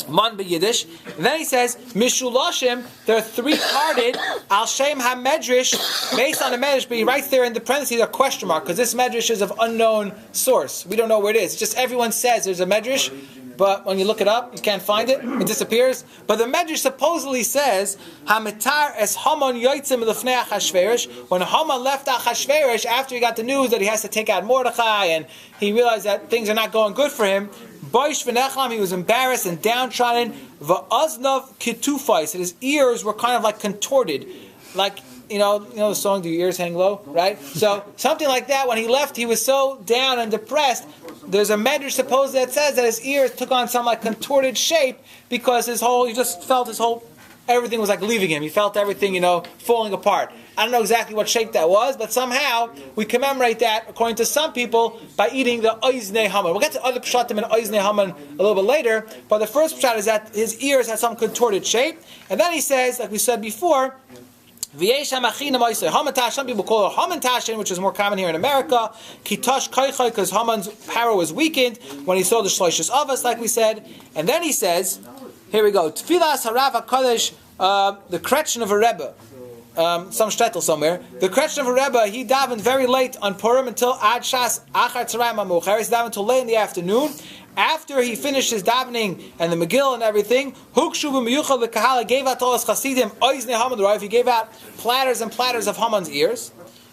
Speaker 1: Man be Yiddish. And then he says mishulashim. They're three-parted al shem ha-medrash, based on a medrash. But he writes there in the parentheses a question mark because this medrash is of unknown source. We don't know where it is. It's just everyone says there's a medrash. But when you look it up, you can't find it. It disappears. But the Medrash supposedly says, "Hamitar es Haman yotzim lefnei Achashverosh." When Haman left Achashverosh after he got the news that he has to take out Mordechai, and he realized that things are not going good for him, Boish v'nechlam, he was embarrassed and downtrodden. Va'aznav kitufai, so his ears were kind of like contorted, like. You know the song, "Do Your Ears Hang Low," right? So something like that. When he left, he was so down and depressed. There's a medrash supposed that says that his ears took on some like contorted shape because he just felt everything was like leaving him. He felt everything, falling apart. I don't know exactly what shape that was, but somehow we commemorate that, according to some people, by eating the oiznei Haman. We'll get to other pshatim and oiznei Haman a little bit later, but the first pshat is that his ears had some contorted shape. And then he says, like we said before, Hamantashen, some people call it Hamantashen, which is more common here in America. Kitash Kaichai, because Haman's power was weakened when he saw the Shloishes Avos, like we said. And then he says, here we go, Tfilas Harav HaKadosh, the Kreplach of a Rebbe, some shtetl somewhere. The Kreplach of a Rebbe, he davened very late on Purim until Ad Shas Achar Tzarayim HaMucher. He davened until late in the afternoon. After he finished his davening and the Megillah and everything, Hukshu b'miyuchad l'kahal, gave out to all his chasidim oiznei Haman d'Rav. He gave out platters and platters of Haman's ears.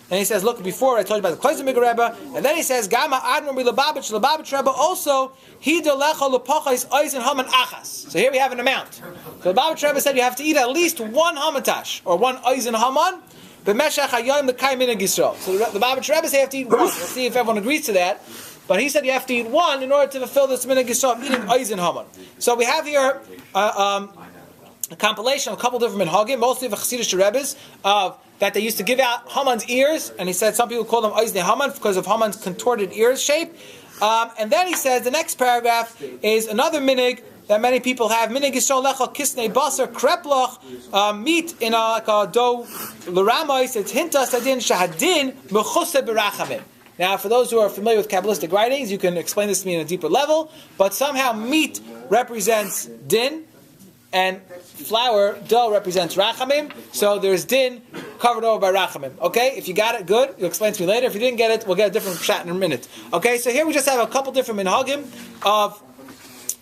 Speaker 1: And he says, look, before I told you about the Kloizim Rebbe, and then he says, Gama Admor Lubavitch Rebbe also, he delecha lepachais oizen Haman achas. So here we have an amount. So Lubavitch Rebbe said you have to eat at least one Hamantash, or one oizen Haman, b'meshach hayom l'kai minhag Yisrael. So the Lubavitch Rebbe said you have to eat one. We'll see if everyone agrees to that. But he said you have to eat one in order to fulfill this minhag Yisrael of eating oizen Haman. So we have here a compilation of a couple different minhagim, mostly of Chassidish Rebbes, of that they used to give out Haman's ears, and he said some people call them oiznei Haman because of Haman's contorted ears shape. And then he says the next paragraph is another minhag that many people have. Minhag Yisrael lecha kisnei basar kreplach, meat in a dough l'ramais. It's hintas adin shahadin mechuseh berachamim. Now, for those who are familiar with Kabbalistic writings, you can explain this to me on a deeper level, but somehow meat represents din, and flour, dough, represents rachamim, so there's din covered over by rachamim. Okay, if you got it, good, you'll explain to me later. If you didn't get it, we'll get a different pshat in a minute. Okay, so here we just have a couple different minhagim of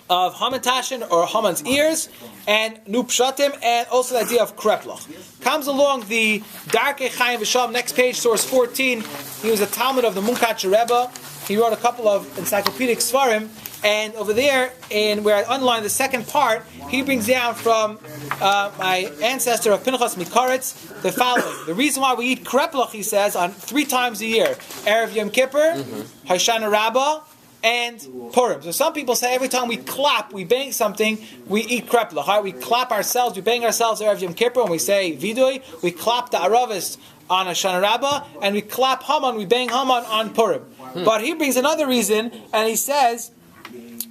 Speaker 1: Hamantashen, or Haman's ears, and Nu Pshatim, and also the idea of Kreplach. Comes along the Darkei Chaim V'Shalom, next page, source 14. He was a Talmud of the Munkach Rebbe. He wrote a couple of encyclopedic svarim, and over there, in where I underlined the second part, he brings down from my ancestor of Pinchas Mikaretz the following. The reason why we eat Kreplach, he says, on 3 times a year: Erev Yom Kippur, Hoshana Rabbah, and Purim. So some people say every time we clap, we bang something, we eat Kreplach. Right? We clap ourselves, we bang ourselves Erev Yom Kippur, and we say Vidui. We clap the Aravis on Hoshana Rabbah, and we clap Haman, we bang Haman on Purim. But he brings another reason, and he says,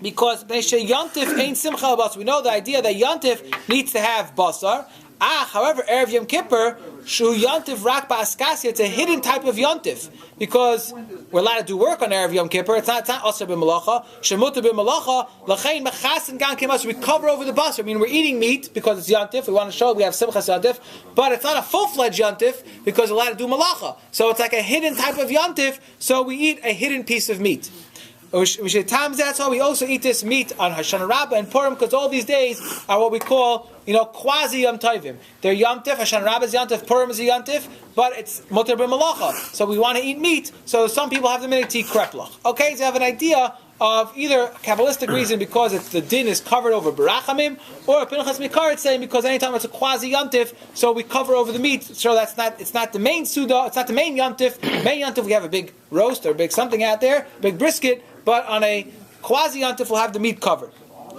Speaker 1: because Yantif ain't Simcha Basar. We know the idea that Yantif needs to have Basar. However, Erev Yom Kippur, Shu Yantif Rak Ba'askasya, it's a hidden type of Yantif. Because we're allowed to do work on Erev Yom Kippur. It's not Asr b'malacha, Shemuta b'malacha, L'chein Mechasin Gan Kemas. We cover over the Basar. I mean, we're eating meat because it's Yantif. We want to show we have Simchas Yantif. But it's not a full-fledged Yantif because we're allowed to do Malacha. So it's like a hidden type of Yantif, so we eat a hidden piece of meat. That's how we also eat this meat on Hoshana Rabbah and Purim, because all these days are what we call, quasi Yom Tovim. They're Yom Tif, Hoshana Rabbah is Yom Tif, Purim is a Yom Tif, but it's Mutar b'Malacha. So we want to eat meat, so some people have the minhag to eat Kreplach. Okay, so you have an idea of either a Kabbalistic reason because the din is covered over Barachamim, or a Pinchas Mikaretz saying because anytime it's a quasi Yom Tif, so we cover over the meat. So it's not the main Suda, it's not the main Yom Tif. Main Yom Tif, we have a big roast or a big something out there, big brisket, but on a quasi Yom Tif we'll have the meat covered.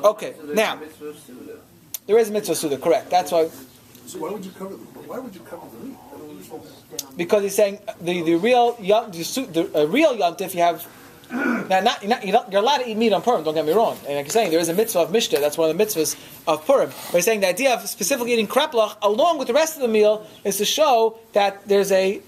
Speaker 1: Okay, now there is a mitzvah Suda, correct? That's why.
Speaker 6: So why would you cover the meat?
Speaker 1: Because he's saying the real Yom Tif, you have Now, you're allowed to eat meat on Purim, don't get me wrong. And like you're saying, there is a mitzvah of Mishnah, that's one of the mitzvahs of Purim. But he's saying the idea of specifically eating kreplach along with the rest of the meal is to show that there's a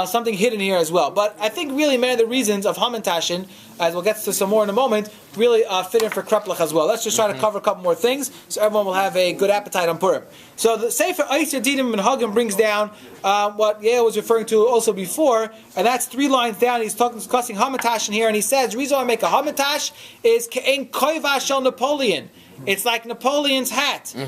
Speaker 1: something hidden here as well. But I think really many of the reasons of Hamantashen, as we'll get to some more in a moment, really fit in for Kreplach as well. Let's just try to cover a couple more things so everyone will have a good appetite on Purim. So the Sefer Eiser Dinim and Hagim brings down what Yael was referring to also before, and that's 3 lines down. He's discussing Hamantashen here, and he says the reason why I make a Hamantash is Ke'en Koiva Shel Napoleon. It's like Napoleon's hat. So we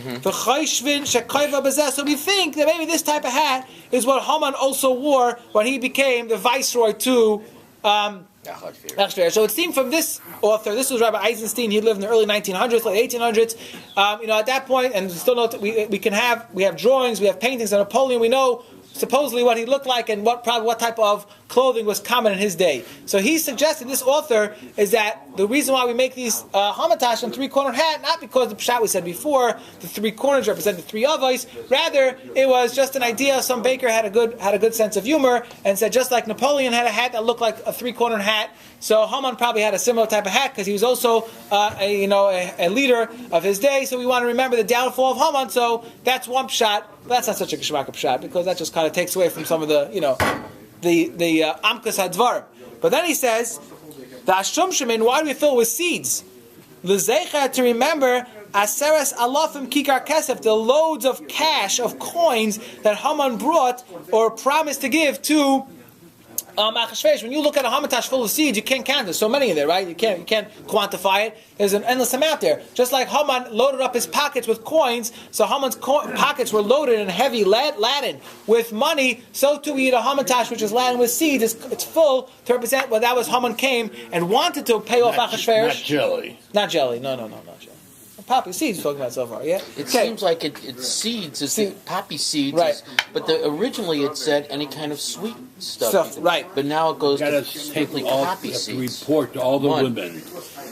Speaker 1: think that maybe this type of hat is what Haman also wore when he became the viceroy to Achashverosh. So it seemed from this author, this was Rabbi Eisenstein, he lived in the early 1900s, late 1800s. At that point, and we still know we have drawings, we have paintings of Napoleon, we know supposedly what he looked like and what type of clothing was common in his day. So he suggested, this author, is that the reason why we make these Hamantashen 3-cornered hat, not because the pshat we said before, the 3 corners represent the 3 avos, rather it was just an idea. Some baker had a good sense of humor and said just like Napoleon had a hat that looked like a 3-cornered hat, so Haman probably had a similar type of hat because he was also a leader of his day. So we want to remember the downfall of Haman. So that's one pshat. That's not such a geschmack of pshat because that just kind of takes away from some of the amkas hadvar. But then he says the ashum shemin. Why do we fill with seeds? L'zeicha, to remember aseres alafim kikar kesef, the loads of cash, of coins that Haman brought or promised to give to Achashverosh. When you look at a Hamantash full of seeds, you can't count. There's so many in there, right? You can't quantify it. There's an endless amount there. Just like Haman loaded up his pockets with coins, so Haman's pockets were loaded in heavy laden with money. So too we eat a Hamantash which is laden with seeds. It's full to represent that was Haman came and wanted to pay off Achashverosh.
Speaker 4: Not jelly.
Speaker 1: Not jelly. No, not jelly. Poppy seeds talking about so far, yeah?
Speaker 7: It seems like it's seeds, the poppy seeds,
Speaker 1: right?
Speaker 7: But originally it said any kind of sweet stuff,
Speaker 1: right?
Speaker 7: But now it goes to
Speaker 4: strictly
Speaker 7: poppy seeds.
Speaker 4: Report to all the women.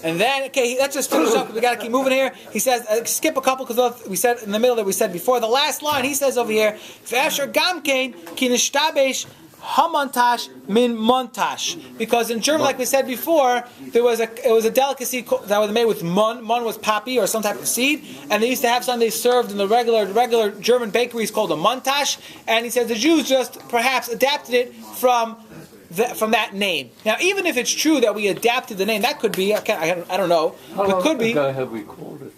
Speaker 1: And then, let's just finish up. We got to keep moving here. He says, skip a couple because we said in the middle that we said before. The last line he says over here, "V'asher gamkein ki nishtabesh Hamantash min montash," because in German, like we said before, it was a delicacy that was made with mun. Mun was poppy or some type of seed, and they used to have something served in the regular German bakeries called a montash. And he says the Jews just perhaps adapted it from that name. Now, even if it's true that we adapted the name, that could be, I don't know, but could be.
Speaker 2: How long have we called it?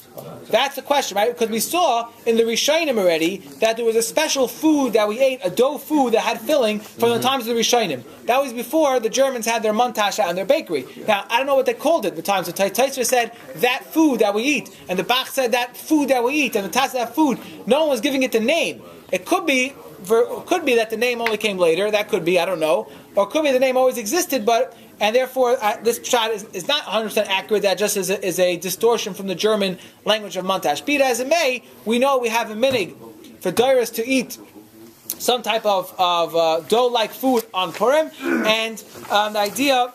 Speaker 1: That's the question, right? Because we saw in the Rishonim already that there was a special food that we ate, a dough food that had filling from the times of the Rishonim. That was before the Germans had their montash out in their bakery. Now, I don't know what they called it at the times. The Taisra said, that food that we eat, and the Bach said, that food that we eat, and the Tas that food. No one was giving it the name. It could be that the name only came later. That could be, I don't know. Or it could be the name always existed, and therefore this shot is not 100% accurate. That just is a distortion from the German language of montash. Be it as it may, we know we have a minig for dairas to eat some type of dough-like food on Purim, and the idea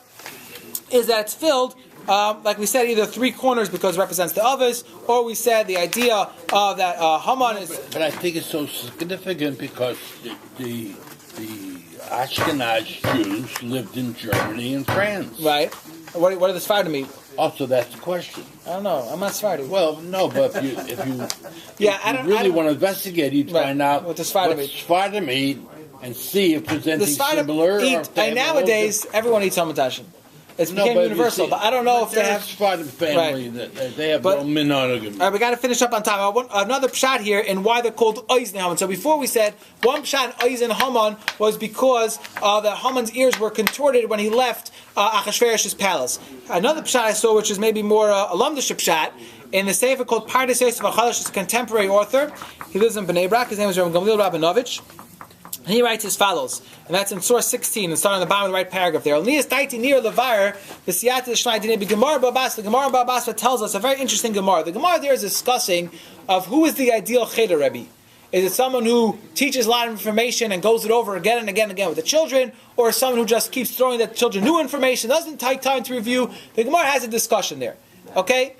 Speaker 1: is that it's filled, like we said, either 3 corners because it represents the others, or we said the idea of that Haman is.
Speaker 4: But I think it's so significant because the Ashkenaz Jews lived in Germany and France.
Speaker 1: Right. What are the Sephardim meat?
Speaker 4: Also, that's the question.
Speaker 1: I don't know. I'm not Sephardi.
Speaker 4: Well, no, but if you
Speaker 1: I
Speaker 4: want to investigate, you'd find out what Sephardim eat and see if there's anything similar.
Speaker 1: Nowadays, everyone eats Hamantashen. It's became universal, but I don't know if they have
Speaker 4: Sephardim family that they have no monogamy.
Speaker 1: All right, we got to finish up on time. Another pshat here in why they're called Eisen Haman. So before we said one pshat Eisen Haman was because the Haman's ears were contorted when he left Achashverosh's palace. Another pshat I saw, which is maybe more a lumdish pshat, in the sefer called Pardes Yosef HaChadash, is a contemporary author. He lives in Bnei Brak. His name is Rabbi Gamliel Rabinovich. And he writes as follows, and that's in source 16, and starting on the bottom of the right paragraph there. The Gemara Babasra tells us a very interesting Gemara. The Gemara there is discussing of who is the ideal Cheder Rebbe. Is it someone who teaches a lot of information and goes it over again and again and again with the children, or someone who just keeps throwing the children new information, doesn't take time to review? The Gemara has a discussion there. Okay?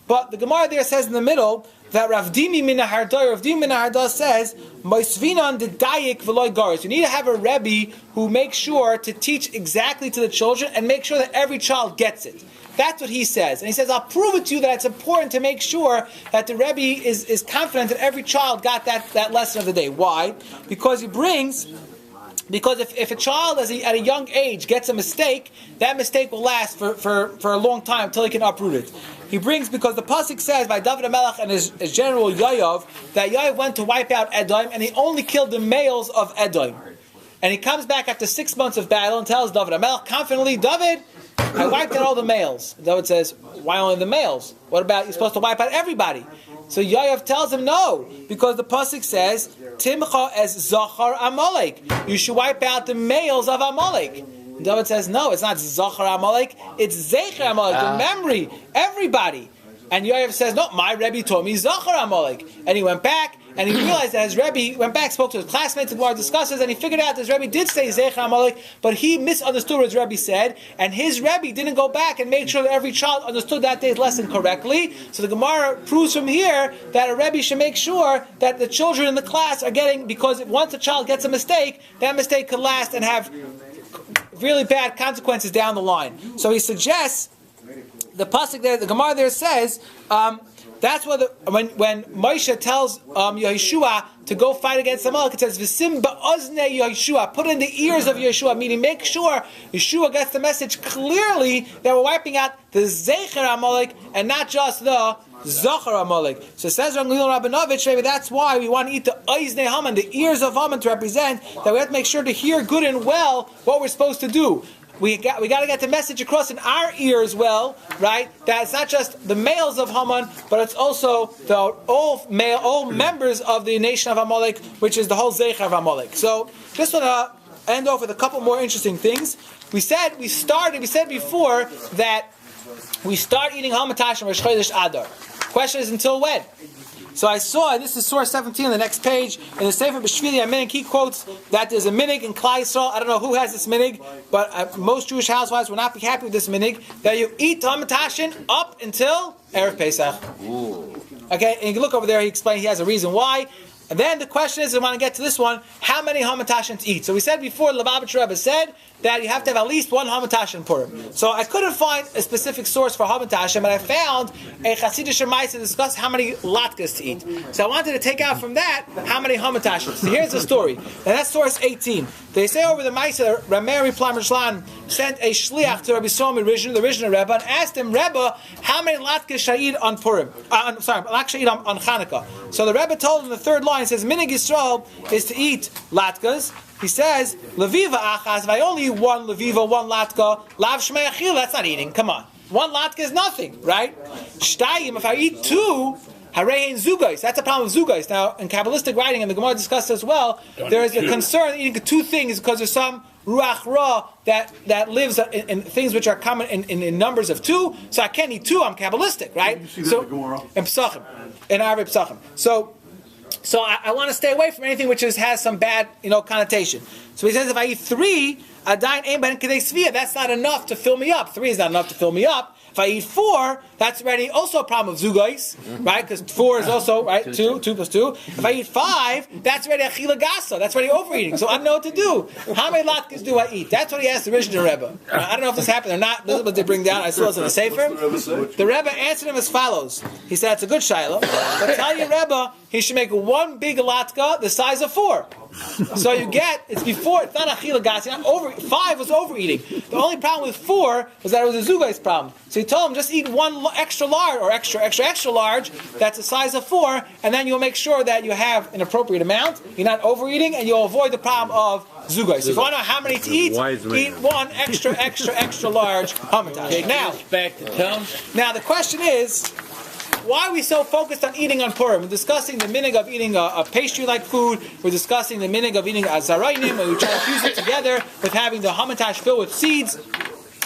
Speaker 1: But the Gemara there says in the middle that Rav Dimi min Harda says, Moisvinan de dayik v'loy garis. You need to have a Rebbe who makes sure to teach exactly to the children and make sure that every child gets it. That's what he says. And he says, I'll prove it to you that it's important to make sure that the Rebbe is confident that every child got that lesson of the day. Why? Because if a child at a young age gets a mistake, that mistake will last for a long time until he can uproot it. He brings, because the Pasuk says by David HaMelech and his general Yoav, that Yoav went to wipe out Edom and he only killed the males of Edom. And he comes back after 6 months of battle and tells David HaMelech confidently, David, I wiped out all the males. David says, why only the males? What about, you're supposed to wipe out everybody? So Yoav tells him no, because the Pasuk says, Timcha es Zachar Amalek. You should wipe out the males of Amalek. David says, no, it's not Zachar Amalek, it's Zecher Amalek, the memory, everybody. And Yoav says, no, my Rebbe told me Zachar Amalek. And he went back, and he realized that his Rebbe went back, spoke to his classmates, and discusses, and he figured out that his Rebbe did say Zecher Amalek, but he misunderstood what his Rebbe said, and his Rebbe didn't go back and make sure that every child understood that day's lesson correctly. So the Gemara proves from here that a Rebbe should make sure that the children in the class are getting, because once a child gets a mistake, that mistake could last and have really bad consequences down the line. So he suggests, the pasuk there, the Gemara there says, that's when Moshe tells Yehoshua to go fight against Amalek, it says V'sim ba'ozne Yehoshua, put in the ears of Yehoshua, meaning make sure Yeshua gets the message clearly that we're wiping out the Zecher Amalek and not just the Zachar Amalek. So it says Ramlil Rabinovich, maybe that's why we want to eat the Oizne Haman, the ears of Haman, to represent that we have to make sure to hear good and well what we're supposed to do. We got to get the message across in our ears well, right? That it's not just the males of Haman, but it's also the all members of the nation of Amalek, which is the whole Zecher of Amalek. So just want to end off with a couple more interesting things. We said before that we start eating Hamantashen Rosh Chodesh Adar. Question is, until when? So I saw, this is source 17 on the next page, in the Sefer B'Shvili HaMinig, he quotes that there's a minig in Klal Yisrael. I don't know who has this minig, but most Jewish housewives will not be happy with this minig, that you eat Hamantashen up until Erev Pesach. Ooh. Okay, and you can look over there, he explained he has a reason why. And then the question is, I want to get to this one, how many Hamantashen to eat? So we said before, the Lubavitcher Rebbe said that you have to have at least one Hamantashen Purim. So I couldn't find a specific source for Hamantashen, but I found a Chassidish Shemais to discuss how many latkes to eat. So I wanted to take out from that how many Hamantashen. So here's the story. And that's source 18. They say over the Meiser, Rameri Plamishlan sent a shliach to Rabbi Shlomo, the original Rebbe, and asked him, Rebbe, how many latkes should I eat on Purim? Latkes should I eat on Chanukah? So the Rebbe told him in the third line, he says, Minig Yisrael is to eat latkes. He says, Leviva achas, if I only eat one Leviva, one latka, lav shmei achil, that's not eating, come on. One latka is nothing, right? Shtayim, if I eat two, harein zugais, that's a problem with zugais. Now, in Kabbalistic writing, and the Gemara discussed as well, there is a concern eating two things because there's some ruach ra that lives in things which are common in numbers of two, so I can't eat two, I'm Kabbalistic, right? So, in Pesachim, in Arvei Pesachim. So I want to stay away from anything which has some bad, connotation. So he says, if I eat three, that's not enough to fill me up. 3 is not enough to fill me up. If I eat 4, that's already also a problem of zugais, right? Because 4 is also, right, 2 plus 2. If I eat 5, that's already achila gasa. That's already overeating. So I don't know what to do. How many latkes do I eat? That's what he asked the original Rebbe. I don't know if this happened or not. This is what they bring down. I saw this in the Sefer. The Rebbe answered him as follows. He said, it's a good shiloh. But tell your Rebbe, he should make one big latka the size of 4. So it's before, it's not achila gasa. 5 was overeating. The only problem with 4 was that it was a zugais problem. So he told him, just eat one extra large, or extra large, that's the size of 4, and then you'll make sure that you have an appropriate amount, you're not overeating, and you'll avoid the problem of zugais. If you want to know how many to eat one extra large hamantashen. Now the question is, why are we so focused on eating on Purim? We're discussing the minig of eating a pastry-like food. We're discussing the minig of eating a zarainim, and we try to fuse it together with having the hamantash filled with seeds.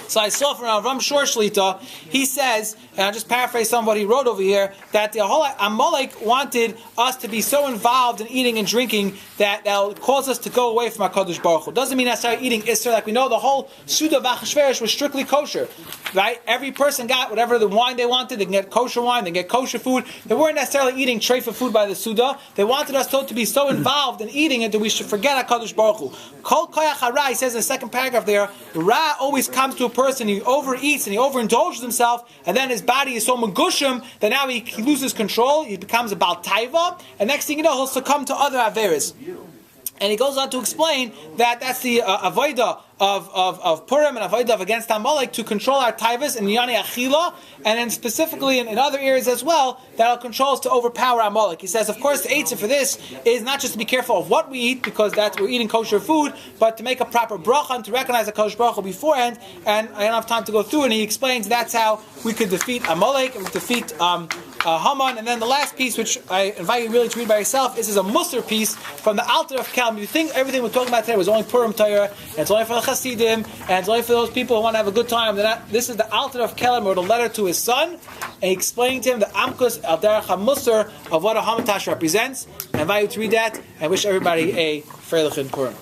Speaker 1: So I saw from Avram Shor Shlita, he says, and I'll just paraphrase some of what he wrote over here, that the whole Amalek wanted us to be so involved in eating and drinking that will cause us to go away from HaKadosh Baruch Hu. Doesn't mean necessarily eating Isser, like we know the whole Suda of Achashverosh was strictly kosher, right? Every person got whatever the wine they wanted. They can get kosher wine, they can get kosher food. They weren't necessarily eating treifa food by the Suda. They wanted us to be so involved in eating it that we should forget HaKadosh Baruch Hu. Kol koyach hara, he says in the second paragraph there, Ra always comes to a person, he overeats and he overindulges himself, and then his body is so magushim that now he loses control, he becomes a Baal Taiva, and next thing you know, he'll succumb to other Averis. And he goes on to explain that that's the avodah of Purim and avodah of against Amalek to control our taivas and yani achila, and then specifically in other areas as well, that'll control us to overpower Amalek. He says, of course, the answer for this is not just to be careful of what we eat, because we're eating kosher food, but to make a proper bracha and to recognize the kosher bracha beforehand. And I don't have time to go through, and he explains that's how we could defeat Amalek and defeat Haman. And then the last piece, which I invite you really to read by yourself, is a Musar piece from the Alter of Kelm. You think everything we're talking about today was only Purim Torah, and it's only for the Hasidim, and it's only for those people who want to have a good time. This is the Alter of Kelm wrote a letter to his son, and he explained to him the Amkus al Derech HaMusar of what a Hamantashen represents. I invite you to read that, and I wish everybody a Freilich in Purim.